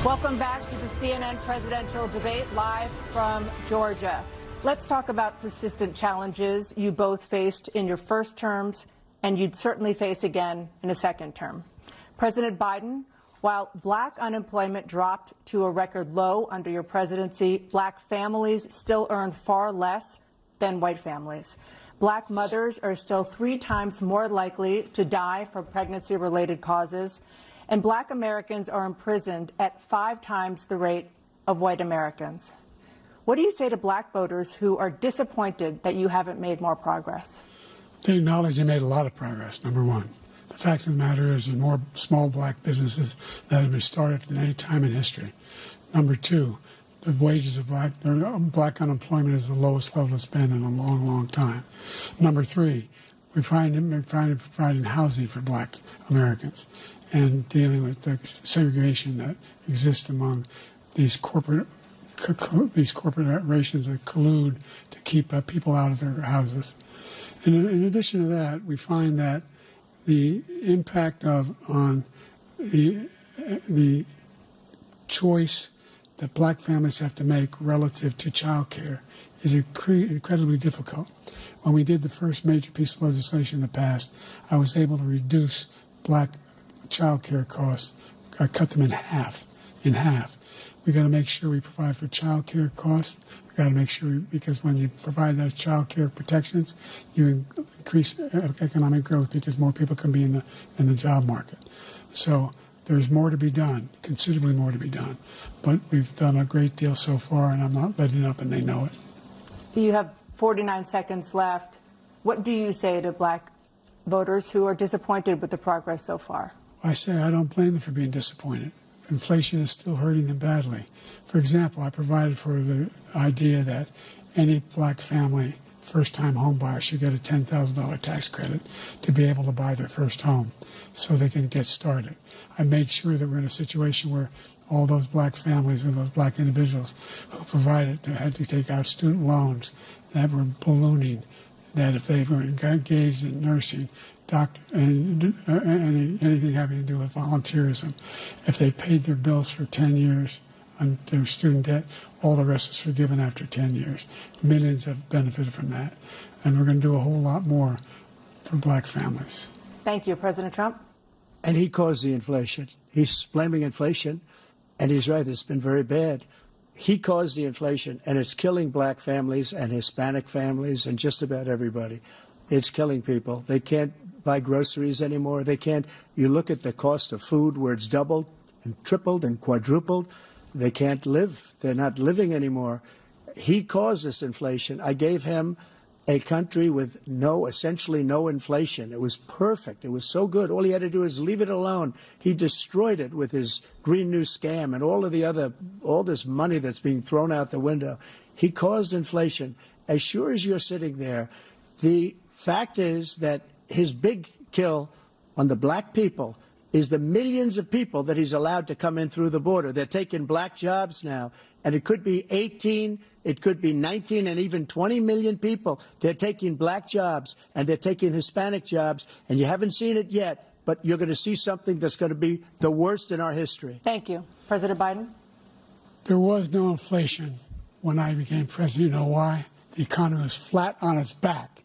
Welcome back to the CNN presidential debate live from Georgia. Let's talk about persistent challenges you both faced in your first terms and you'd certainly face again in a second term. President Biden, while black unemployment dropped to a record low under your presidency, black families still earn far less than white families. Black mothers are still 3 times more likely to die from pregnancy-related causes, and black Americans are imprisoned at 5 times the rate of white Americans. What do you say to black voters who are disappointed that you haven't made more progress? They acknowledge they made a lot of progress, number one. The fact of the matter is there's more small black businesses that have been started than any time in history. Number two, the wages of black unemployment is the lowest level it's been in a long, long time. Number three, we're providing housing for black Americans and dealing with the segregation that exists among these corporations that collude to keep people out of their houses. And in addition to that, we find that the impact on the choice that black families have to make relative to child care is incredibly difficult. When we did the first major piece of legislation in the past, I was able to reduce black child care costs. I cut them in half. We got to make sure we provide for child care costs. We got to make sure, because when you provide those child care protections, you increase economic growth because more people can be in the job market. So there's more to be done, considerably more to be done. But we've done a great deal so far, and I'm not letting up, and they know it. You have 49 seconds left. What do you say to black voters who are disappointed with the progress so far? I say I don't blame them for being disappointed. Inflation is still hurting them badly. For example, I provided for the idea that any black family, first-time home buyer, should get a $10,000 tax credit to be able to buy their first home so they can get started. I made sure that we're in a situation where all those black families and those black individuals who had to take out student loans that were ballooning, that if they were engaged in nursing, doctor, and anything having to do with volunteerism, if they paid their bills for 10 years on their student debt, all the rest was forgiven after 10 years. Millions have benefited from that. And we're going to do a whole lot more for black families. Thank you. President Trump? And he caused the inflation. He's blaming inflation, and he's right. It's been very bad. He caused the inflation, and it's killing black families and Hispanic families and just about everybody. It's killing people. They can't buy groceries anymore. They can't. You look at the cost of food where it's doubled and tripled and quadrupled. They can't live. They're not living anymore. He caused this inflation. I gave him a country with essentially no inflation. It was perfect. It was so good. All he had to do is leave it alone. He destroyed it with his Green New Scam and all this money that's being thrown out the window. He caused inflation. As sure as you're sitting there, the fact is that his big kill on the black people is the millions of people that he's allowed to come in through the border. They're taking black jobs now, and it could be 18, it could be 19, and even 20 million people. They're taking black jobs, and they're taking Hispanic jobs, and you haven't seen it yet, but you're going to see something that's going to be the worst in our history. Thank you. President Biden? There was no inflation when I became president. You know why? The economy was flat on its back.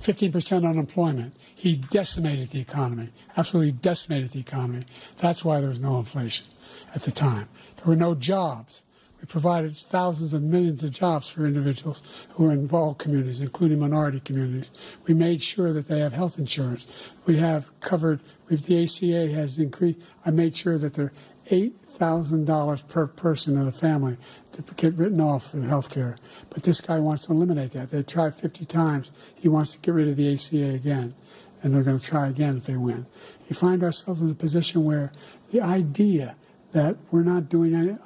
15% unemployment. He decimated the economy, absolutely decimated the economy. That's why there was no inflation at the time. There were no jobs. We provided thousands of millions of jobs for individuals who are in all communities, including minority communities. We made sure that they have health insurance. We have covered, the ACA has increased. I made sure that they're $8,000 per person in a family to get written off for health care. But this guy wants to eliminate that. They tried 50 times. He wants to get rid of the ACA again, and they're going to try again if they win. You find ourselves in a position where the idea that we're not doing any,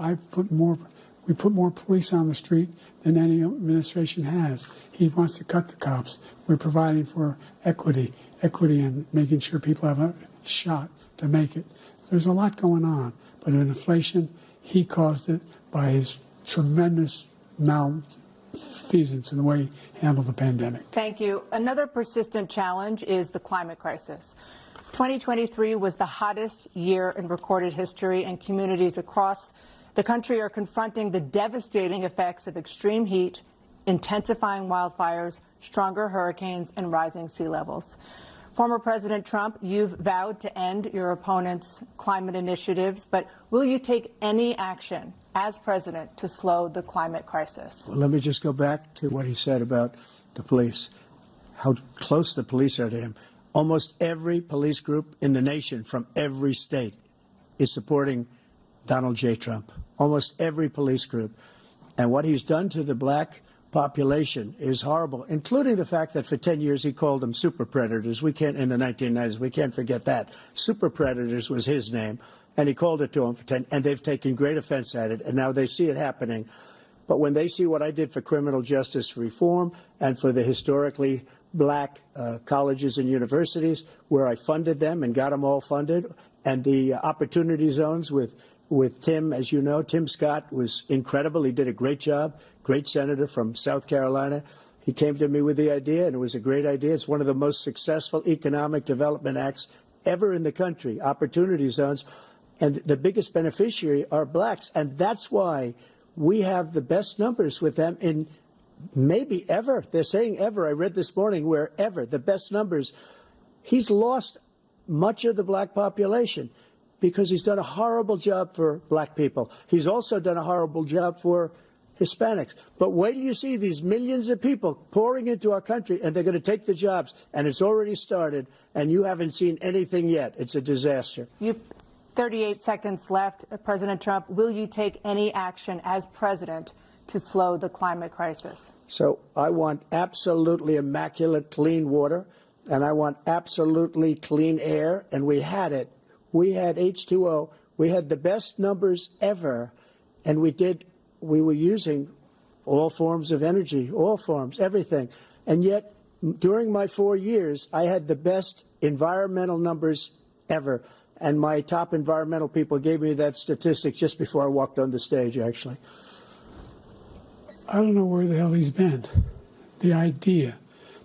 we put more police on the street than any administration has. He wants to cut the cops. We're providing for equity and making sure people have a shot to make it. There's a lot going on, but in inflation, he caused it by his tremendous malfeasance in the way he handled the pandemic. Thank you. Another persistent challenge is the climate crisis. 2023 was the hottest year in recorded history, and communities across the country are confronting the devastating effects of extreme heat, intensifying wildfires, stronger hurricanes, and rising sea levels. Former President Trump, you've vowed to end your opponent's climate initiatives, but will you take any action as president to slow the climate crisis? Well, let me just go back to what he said about the police, how close the police are to him. Almost every police group in the nation from every state is supporting Donald J. Trump. Almost every police group. And what he's done to the black population is horrible, including the fact that for 10 years he called them super predators. We can't, in the 1990s, we can't forget that. Super predators was his name, and he called it to them for 10, and they've taken great offense at it, and now they see it happening. But when they see what I did for criminal justice reform and for the historically black colleges and universities, where I funded them and got them all funded, and the opportunity zones with Tim, as you know, Tim Scott was incredible. He did a great job, great senator from South Carolina. He came to me with the idea, and it was a great idea. It's one of the most successful economic development acts ever in the country, opportunity zones. And the biggest beneficiary are blacks. And that's why we have the best numbers with them in maybe ever. They're saying ever. I read this morning where ever, the best numbers. He's lost much of the black population because he's done a horrible job for black people. He's also done a horrible job for Hispanics. But wait till you see these millions of people pouring into our country, and they're going to take the jobs, and it's already started, and you haven't seen anything yet. It's a disaster. You 38 seconds left. President Trump, will you take any action as president to slow the climate crisis? So I want absolutely immaculate clean water, and I want absolutely clean air, and we had it. We had H2O. We had the best numbers ever, and we were using all forms of energy, all forms, everything. And yet, during my 4 years, I had the best environmental numbers ever. And my top environmental people gave me that statistic just before I walked on the stage, actually. I don't know where the hell he's been. The idea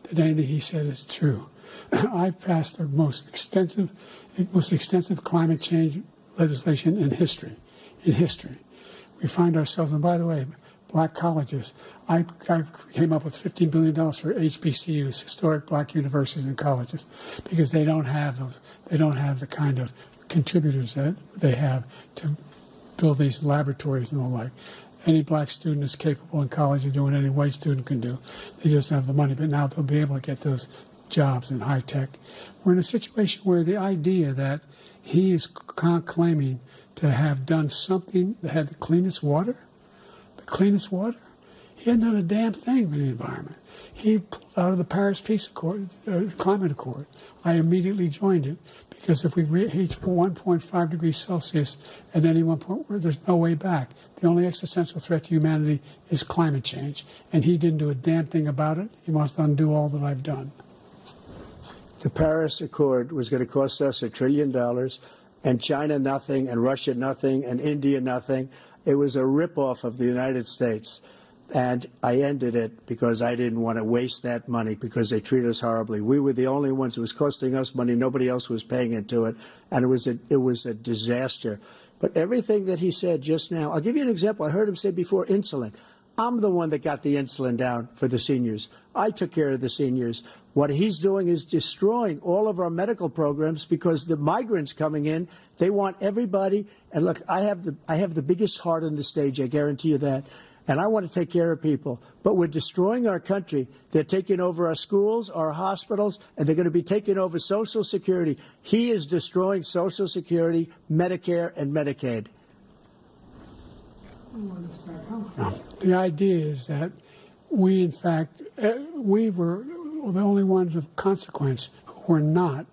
that anything he said is true. I've passed the most extensive climate change legislation in history. We find ourselves, and by the way, black colleges. I came up with $15 billion for HBCUs, historic black universities and colleges, because they don't have those. They don't have the kind of contributors that they have to build these laboratories and the like. Any black student is capable in college of doing any white student can do. They just don't have the money. But now they'll be able to get those jobs in high tech. We're in a situation where the idea that he is claiming to have done something that had the cleanest water, he hadn't done a damn thing for the environment. He pulled out of the Paris Climate Accord. I immediately joined it because if we reach 1.5 degrees Celsius at any one point, there's no way back. The only existential threat to humanity is climate change, and he didn't do a damn thing about it. He wants to undo all that I've done. The Paris Accord was going to cost us $1 trillion, and China nothing, and Russia nothing, and India nothing. It was a ripoff of the United States. And I ended it because I didn't want to waste that money because they treat us horribly. We were the only ones. It was costing us money. Nobody else was paying into it. And it was a disaster. But everything that he said just now, I'll give you an example. I heard him say before insulin. I'm the one that got the insulin down for the seniors. I took care of the seniors. What he's doing is destroying all of our medical programs because the migrants coming in, they want everybody. And look, I have the biggest heart on the stage. I guarantee you that. And I want to take care of people. But we're destroying our country. They're taking over our schools, our hospitals, and they're going to be taking over Social Security. He is destroying Social Security, Medicare, and Medicaid. The idea is that we, in fact, we were the only ones of consequence who were not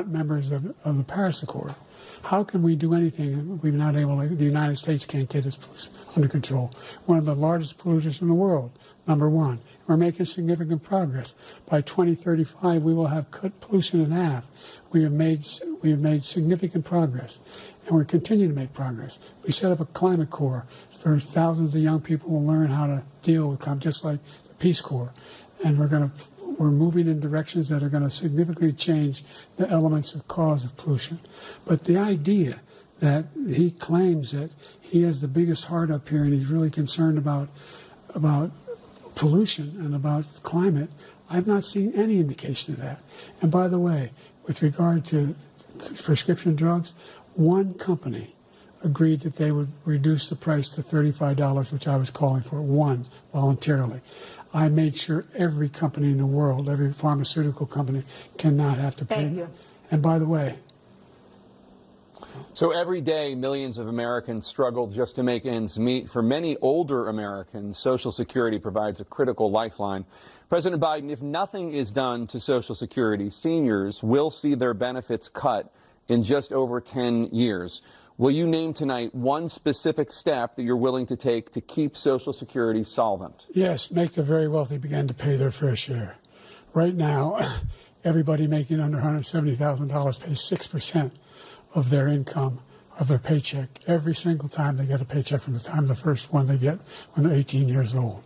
members of the Paris Accord. How can we do anything if we're not able to, the United States can't get its pollution under control? One of the largest polluters in the world, number one. We're making significant progress. By 2035, we will have cut pollution in half. We have made significant progress, and we're continuing to make progress. We set up a climate corps for thousands of young people who learn how to deal with climate, just like the Peace Corps. And we're moving in directions that are going to significantly change the elements of cause of pollution. But the idea that he claims that he has the biggest heart up here and he's really concerned about pollution and about climate. I've not seen any indication of that. And by the way, with regard to prescription drugs, one company agreed that they would reduce the price to $35, which I was calling for, one, voluntarily. I made sure every company in the world, every pharmaceutical company, cannot have to pay. Thank you. And by the way, so every day, millions of Americans struggle just to make ends meet. For many older Americans, Social Security provides a critical lifeline. President Biden, if nothing is done to Social Security, seniors will see their benefits cut in just over 10 years. Will you name tonight one specific step that you're willing to take to keep Social Security solvent? Yes, make the very wealthy begin to pay their fair share. Right now, everybody making under $170,000 pays 6% of their income, of their paycheck, every single time they get a paycheck from the time the first one they get when they're 18 years old.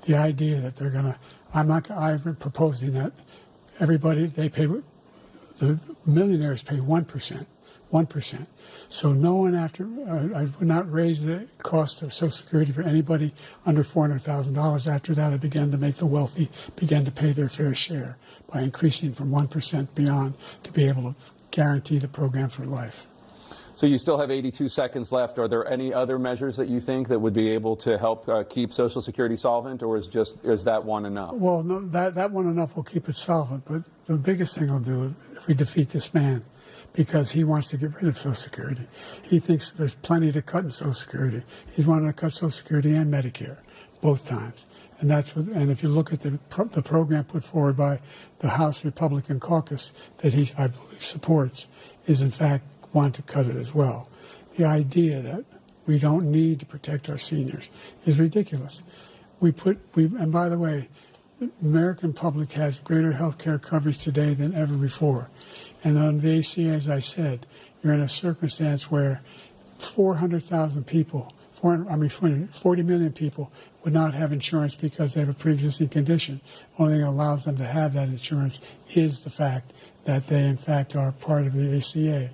The idea that they're going to, I'm proposing that everybody, they pay, the millionaires pay 1%. 1%. So no one I would not raise the cost of Social Security for anybody under $400,000. After that, I began to make the wealthy begin to pay their fair share by increasing from 1% beyond to be able to guarantee the program for life. So you still have 82 seconds left. Are there any other measures that you think that would be able to help keep Social Security solvent, or is that one enough? Well, no, that one enough will keep it solvent. But the biggest thing I'll do if we defeat this man, because he wants to get rid of Social Security. He thinks there's plenty to cut in Social Security. He's wanting to cut Social Security and Medicare, both times. And and if you look at the program put forward by the House Republican caucus that I believe supports, is in fact want to cut it as well. The idea that we don't need to protect our seniors is ridiculous. And by the way, the American public has greater health care coverage today than ever before. And on the ACA, as I said, you're in a circumstance where 400,000 people, 40 million people would not have insurance because they have a pre-existing condition. Only thing that allows them to have that insurance is the fact that they, in fact, are part of the ACA.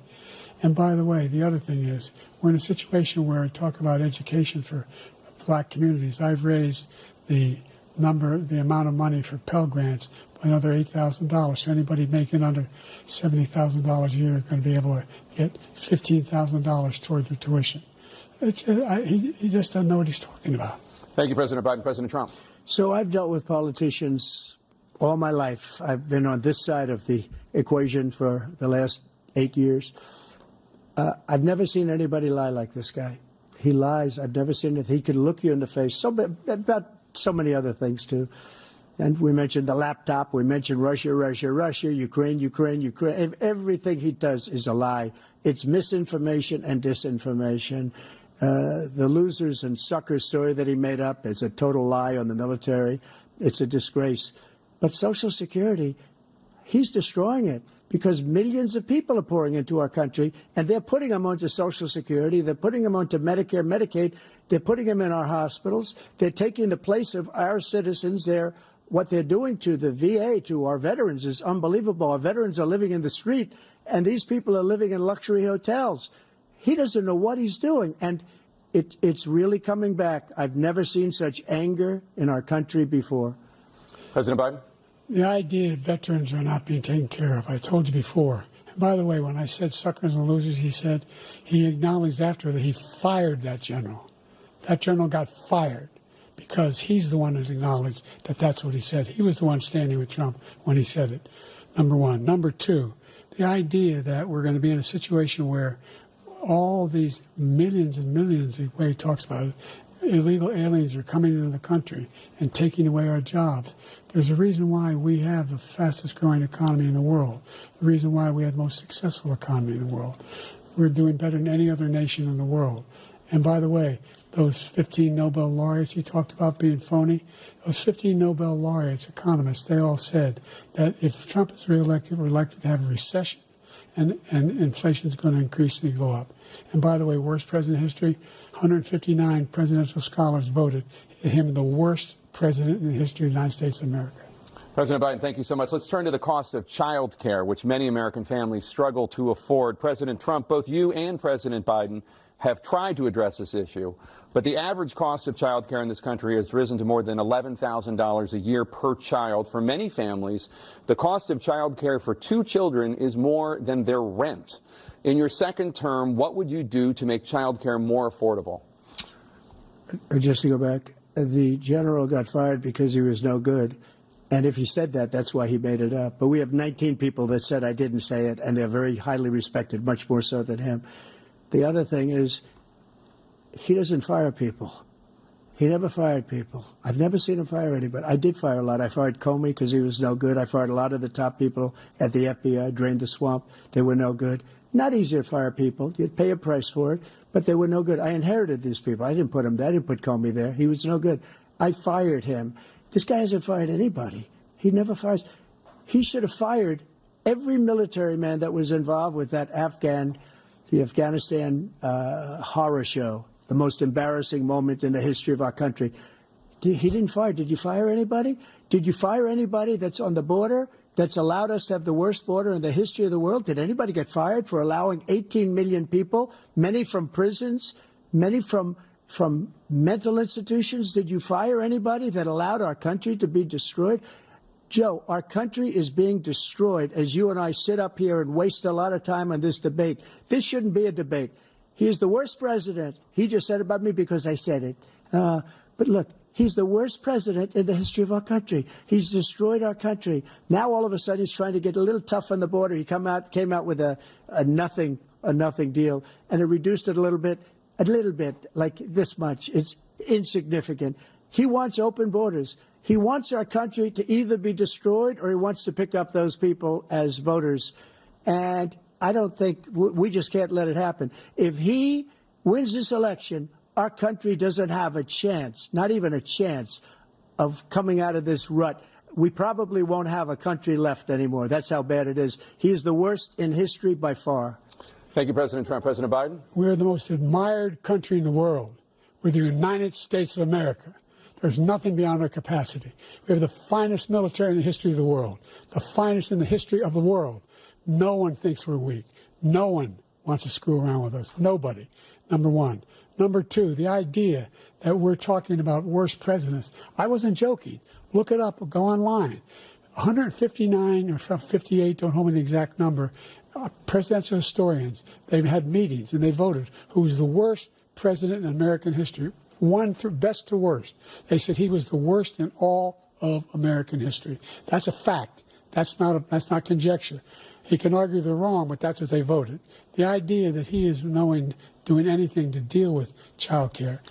And by the way, the other thing is, we're in a situation where I talk about education for black communities. I've raised the amount of money for Pell Grants by another $8,000. So anybody making under $70,000 a year is going to be able to get $15,000 toward their tuition. He just doesn't know what he's talking about. Thank you, President Biden. President Trump. So I've dealt with politicians all my life. I've been on this side of the equation for the last 8 years. I've never seen anybody lie like this guy. He lies. I've never seen it. He can look you in the face. About so many other things, too. And we mentioned the laptop. We mentioned Russia, Ukraine. Everything he does is a lie. It's misinformation and disinformation. The losers and suckers story that he made up is a total lie on the military. It's a disgrace. But Social Security, he's destroying it because millions of people are pouring into our country, and they're putting them onto Social Security. They're putting them onto Medicare, Medicaid. They're putting them in our hospitals. They're taking the place of our citizens. What they're doing to the VA, to our veterans, is unbelievable. Our veterans are living in the street, and these people are living in luxury hotels. He doesn't know what he's doing, and it's really coming back. I've never seen such anger in our country before. President Biden? The idea that veterans are not being taken care of, I told you before. And by the way, when I said suckers and losers, he acknowledged after that he fired that general. That general got fired because he's the one that acknowledged that that's what he said. He was the one standing with Trump when he said it, number one. Number two, the idea that we're going to be in a situation where all these millions and millions, the way he talks about it, illegal aliens are coming into the country and taking away our jobs. There's a reason why we have the fastest growing economy in the world, the reason why we have the most successful economy in the world. We're doing better than any other nation in the world. And by the way, those 15 Nobel laureates he talked about being phony, those 15 Nobel laureates, economists, they all said that if Trump is reelected, we're likely to have a recession and inflation is going to increasingly go up. And by the way, worst president in history, 159 presidential scholars voted him the worst president in the history of the United States of America. President Biden, thank you so much. Let's turn to the cost of child care, which many American families struggle to afford. President Trump, both you and President Biden have tried to address this issue, but the average cost of child care in this country has risen to more than $11,000 a year per child. For many families, the cost of child care for 2 children is more than their rent. In your second term, what would you do to make child care more affordable? Just to go back, the general got fired because he was no good. And if he said that, that's why he made it up. But we have 19 people that said I didn't say it, and they're very highly respected, much more so than him. The other thing is, he doesn't fire people. He never fired people. I've never seen him fire anybody. I did fire a lot. I fired Comey because he was no good. I fired a lot of the top people at the FBI, drained the swamp. They were no good. Not easy to fire people. You'd pay a price for it, but they were no good. I inherited these people. I didn't put him there. I didn't put Comey there. He was no good. I fired him. This guy hasn't fired anybody. He never fires. He should have fired every military man that was involved with that the Afghanistan horror show, the most embarrassing moment in the history of our country. He didn't fire. Did you fire anybody? Did you fire anybody that's on the border that's allowed us to have the worst border in the history of the world? Did anybody get fired for allowing 18 million people, many from prisons, many from mental institutions? Did you fire anybody that allowed our country to be destroyed? Joe, our country is being destroyed as you and I sit up here and waste a lot of time on this debate. This shouldn't be a debate. He is the worst president. He just said about me because I said it. But look, he's the worst president in the history of our country. He's destroyed our country. Now all of a sudden he's trying to get a little tough on the border. He came out with a nothing deal, and it reduced it a little bit, like this much. It's insignificant. He wants open borders. He wants our country to either be destroyed or he wants to pick up those people as voters. And I don't think we just can't let it happen. If he wins this election, our country doesn't have a chance, not even a chance, of coming out of this rut. We probably won't have a country left anymore. That's how bad it is. He is the worst in history by far. Thank you, President Trump. President Biden? We're the most admired country in the world. We're the United States of America. There's nothing beyond our capacity. We have the finest military in the history of the world, the finest in the history of the world. No one thinks we're weak. No one wants to screw around with us. Nobody, number one. Number two, the idea that we're talking about worst presidents. I wasn't joking. Look it up or go online. 159 or 58, don't hold me the exact number, presidential historians, they've had meetings and they voted who's the worst president in American history. One through best to worst. They said he was the worst in all of American history. That's a fact. That's not conjecture. He can argue they're wrong, but that's what they voted. The idea that he is doing anything to deal with child care,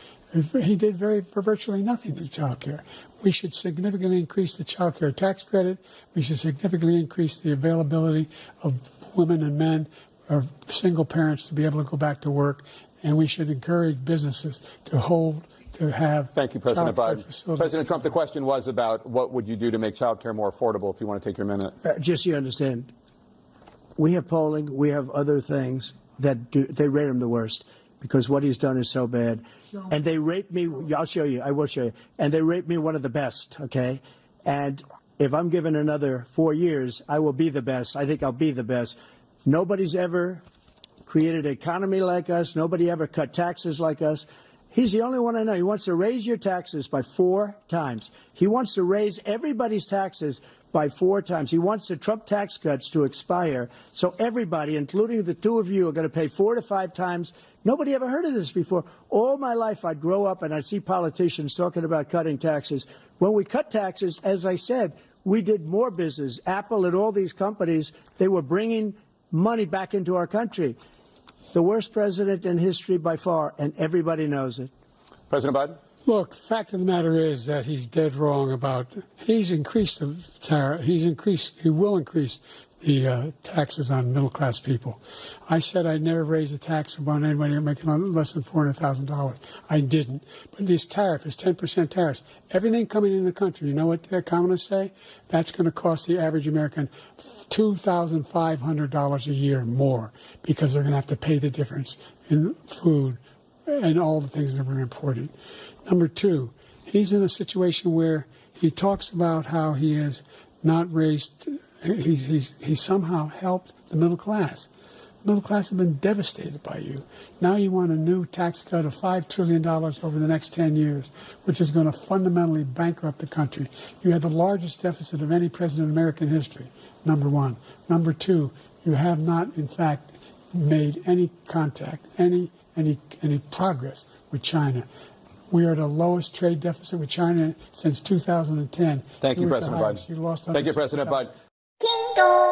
he did virtually nothing to child care. We should significantly increase the child care tax credit. We should significantly increase the availability of women and men or single parents to be able to go back to work. And we should encourage businesses to have. Thank you, President Biden. Facilities. President Trump, the question was about what would you do to make child care more affordable, if you want to take your minute. Just so you understand, we have polling, we have other things that they rate him the worst because what he's done is so bad. And they rate me, I'll show you, I will show you, and they rate me one of the best, okay? And if I'm given another 4 years, I will be the best. I think I'll be the best. Nobody's ever created an economy like us. Nobody ever cut taxes like us. He's the only one I know. He wants to raise your taxes by 4 times. He wants to raise everybody's taxes by 4 times. He wants the Trump tax cuts to expire. So everybody, including the two of you, are going to pay 4 to 5 times. Nobody ever heard of this before. All my life, I'd grow up and I'd see politicians talking about cutting taxes. When we cut taxes, as I said, we did more business. Apple and all these companies, they were bringing money back into our country. The worst president in history by far, and everybody knows it. President Biden? Look, the fact of the matter is that he's dead wrong about, he's increased the tariff, he will increase the taxes on middle-class people. I said I'd never raise a tax on anybody making less than $400,000. I didn't. But this tariff is 10% tariffs. Everything coming in the country, you know what the economists say? That's going to cost the average American $2,500 a year more because they're going to have to pay the difference in food and all the things that we're importing. Number two, he's in a situation where he talks about how he has not raised. He somehow helped the middle class. Middle class have been devastated by you. Now you want a new tax cut of $5 trillion over the next 10 years, which is going to fundamentally bankrupt the country. You had the largest deficit of any president in American history, number one. Number two, you have not, in fact, made any contact, any progress with China. We are at the lowest trade deficit with China since 2010. Thank you, President Biden. You lost. Thank you, President Biden. Jingle.